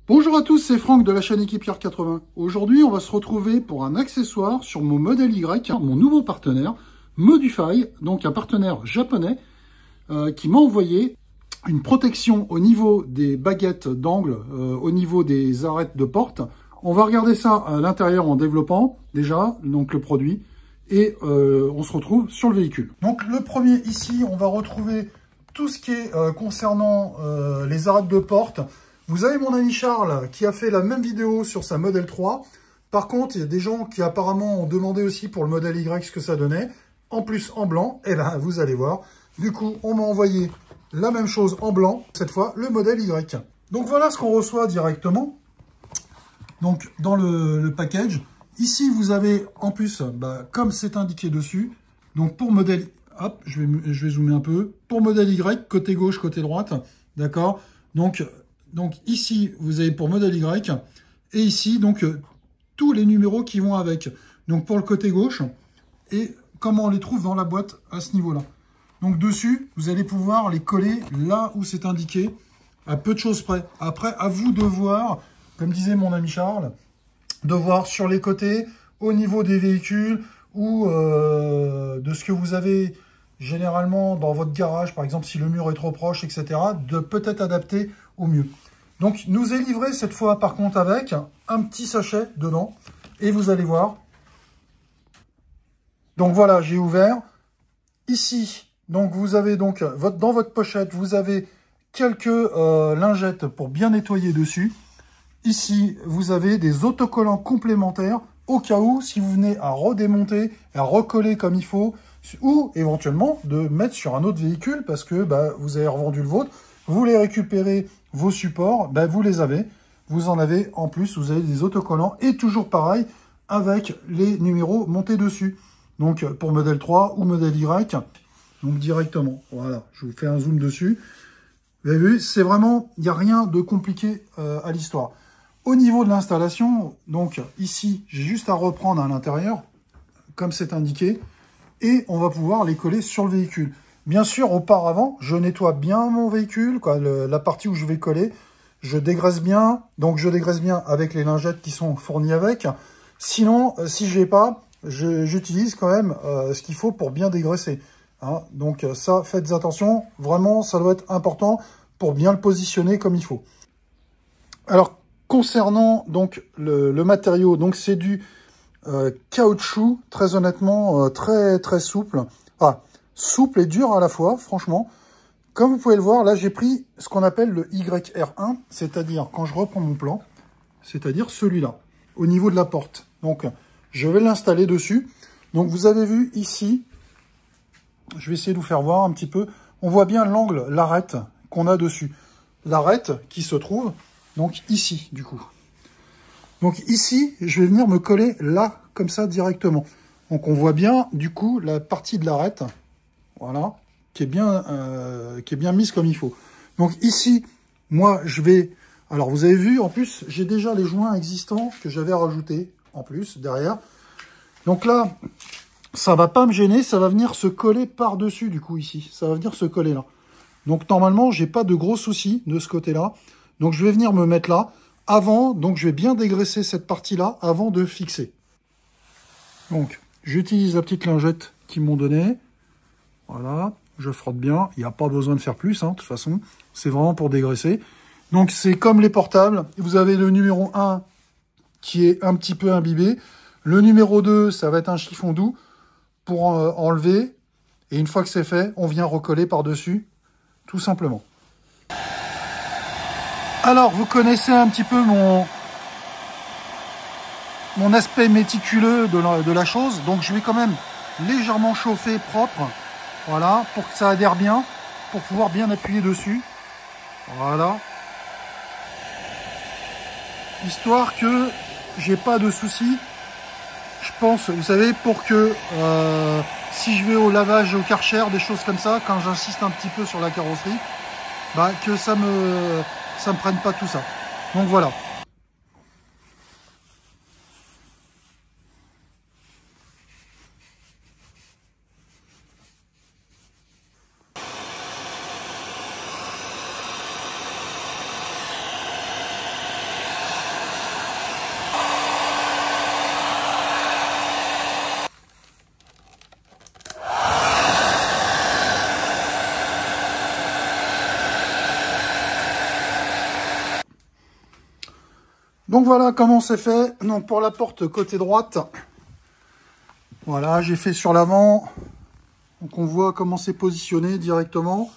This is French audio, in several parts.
Bonjour à tous, c'est Franck de la chaîne Équipière 80. Aujourd'hui, on va se retrouver pour un accessoire sur mon modèle Y, mon nouveau partenaire, Modify, donc un partenaire japonais qui m'a envoyé une protection au niveau des baguettes d'angle, au niveau des arêtes de porte. On va regarder ça à l'intérieur en développant déjà donc le produit et on se retrouve sur le véhicule. Donc le premier ici, on va retrouver tout ce qui est concernant les arêtes de porte. Vous avez mon ami Charles qui a fait la même vidéo sur sa modèle 3. Par contre, il y a des gens qui apparemment ont demandé aussi pour le modèle Y ce que ça donnait. En plus en blanc, et ben vous allez voir. Du coup, on m'a envoyé la même chose en blanc, cette fois le modèle Y. Donc voilà ce qu'on reçoit directement. Donc dans le package. Ici, vous avez en plus, comme c'est indiqué dessus, donc pour modèle, hop, je vais zoomer un peu. Pour modèle Y, côté gauche, côté droite, d'accord. Donc ici, vous avez pour modèle Y, et ici, donc, tous les numéros qui vont avec. Donc, pour le côté gauche, et comment on les trouve dans la boîte à ce niveau-là. Donc, dessus, vous allez pouvoir les coller là où c'est indiqué, à peu de choses près. Après, à vous de voir, comme disait mon ami Charles, de voir sur les côtés, au niveau des véhicules, ou de ce que vous avez généralement dans votre garage, par exemple, si le mur est trop proche, etc., de peut-être adapter au mieux. Donc, nous est livré cette fois, par contre, avec un petit sachet dedans. Et vous allez voir. Donc, voilà, j'ai ouvert. Ici, donc, vous avez donc, dans votre pochette, vous avez quelques lingettes pour bien nettoyer dessus. Ici, vous avez des autocollants complémentaires au cas où, si vous venez à redémonter, à recoller comme il faut, ou éventuellement de mettre sur un autre véhicule parce que vous avez revendu le vôtre. Vous voulez récupérer vos supports, vous les avez. Vous en avez en plus, vous avez des autocollants. Et toujours pareil, avec les numéros montés dessus. Donc pour modèle 3 ou modèle Y, donc directement. Voilà, je vous fais un zoom dessus. Vous avez vu, c'est vraiment, il n'y a rien de compliqué à l'histoire. Au niveau de l'installation, donc ici, j'ai juste à reprendre à l'intérieur, comme c'est indiqué. Et on va pouvoir les coller sur le véhicule. Bien sûr, auparavant, je nettoie bien mon véhicule, la partie où je vais coller. Je dégraisse bien, donc je dégraisse bien avec les lingettes qui sont fournies avec. Sinon, si je n'ai pas, j'utilise quand même ce qu'il faut pour bien dégraisser. Hein. Donc ça, faites attention. Vraiment, ça doit être important pour bien le positionner comme il faut. Alors, concernant donc le matériau, donc c'est du caoutchouc, très honnêtement, très très souple. Souple et dur à la fois, franchement. Comme vous pouvez le voir, là j'ai pris ce qu'on appelle le YR1, c'est-à-dire quand je reprends mon plan, c'est-à-dire celui-là, au niveau de la porte. Donc je vais l'installer dessus. Donc vous avez vu ici, je vais essayer de vous faire voir un petit peu, on voit bien l'angle, l'arête qu'on a dessus. L'arête qui se trouve donc ici du coup. Donc ici, je vais venir me coller là, comme ça, directement. Donc on voit bien, du coup, la partie de l'arête, voilà, qui est bien mise comme il faut. Donc ici, moi, je vais... Alors, vous avez vu, en plus, j'ai déjà les joints existants que j'avais rajoutés, en plus, derrière. Donc là, ça va pas me gêner, ça va venir se coller par-dessus, du coup, ici. Ça va venir se coller là. Donc, normalement, j'ai pas de gros soucis de ce côté-là. Donc, je vais venir me mettre là. Avant, donc je vais bien dégraisser cette partie-là avant de fixer. Donc, j'utilise la petite lingette qu'ils m'ont donnée. Voilà, je frotte bien. Il n'y a pas besoin de faire plus, de toute façon. C'est vraiment pour dégraisser. Donc, c'est comme les portables. Vous avez le numéro 1 qui est un petit peu imbibé. Le numéro 2, ça va être un chiffon doux pour enlever. Et une fois que c'est fait, on vient recoller par-dessus, tout simplement. Alors, vous connaissez un petit peu mon aspect méticuleux de la chose. Donc, je vais quand même légèrement chauffer propre. Voilà, pour que ça adhère bien, pour pouvoir bien appuyer dessus. Voilà. Histoire que j'ai pas de soucis. Je pense, vous savez, pour que si je vais au lavage au Karcher, des choses comme ça, quand j'insiste un petit peu sur la carrosserie, que ça me prenne pas tout ça. Donc voilà. Donc voilà comment c'est fait. Donc pour la porte côté droite, voilà, j'ai fait sur l'avant. Donc on voit comment c'est positionné directement.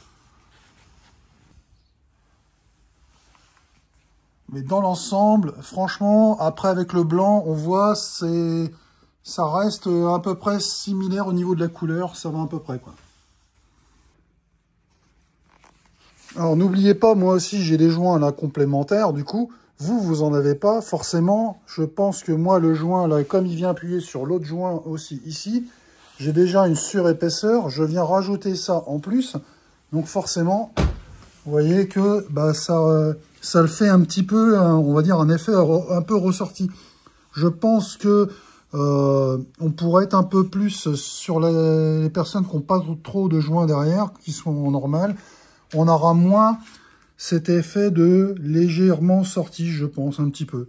Mais dans l'ensemble, franchement, après avec le blanc, on voit, ça reste à peu près similaire au niveau de la couleur. Ça va à peu près, quoi. Alors n'oubliez pas, moi aussi j'ai des joints là complémentaires, du coup, vous en avez pas forcément. Je pense que moi le joint là, comme il vient appuyer sur l'autre joint aussi ici, j'ai déjà une surépaisseur, je viens rajouter ça en plus. Donc forcément, vous voyez que bah, ça le fait un petit peu, on va dire un effet un peu ressorti. Je pense que on pourrait être un peu plus sur les personnes qui n'ont pas trop de joints derrière, qui sont normales. On aura moins cet effet de légèrement sorti, je pense, un petit peu.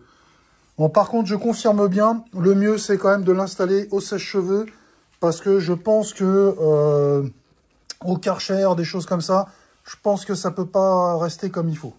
Bon, par contre, je confirme bien, le mieux, c'est quand même de l'installer au sèche-cheveux, parce que je pense que au Karcher, des choses comme ça, je pense que ça peut pas rester comme il faut.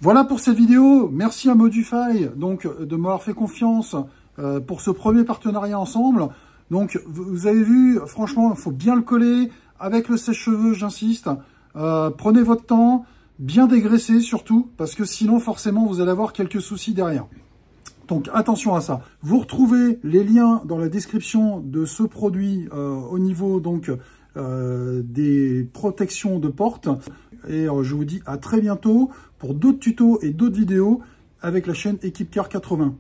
Voilà pour cette vidéo. Merci à Modify donc de m'avoir fait confiance pour ce premier partenariat ensemble. Donc vous avez vu, franchement, il faut bien le coller avec le sèche-cheveux, j'insiste. Prenez votre temps, bien dégraisser surtout, parce que sinon forcément vous allez avoir quelques soucis derrière. Donc attention à ça. Vous retrouvez les liens dans la description de ce produit au niveau donc des protections de porte. Et je vous dis à très bientôt pour d'autres tutos et d'autres vidéos avec la chaîne Equipcar 80.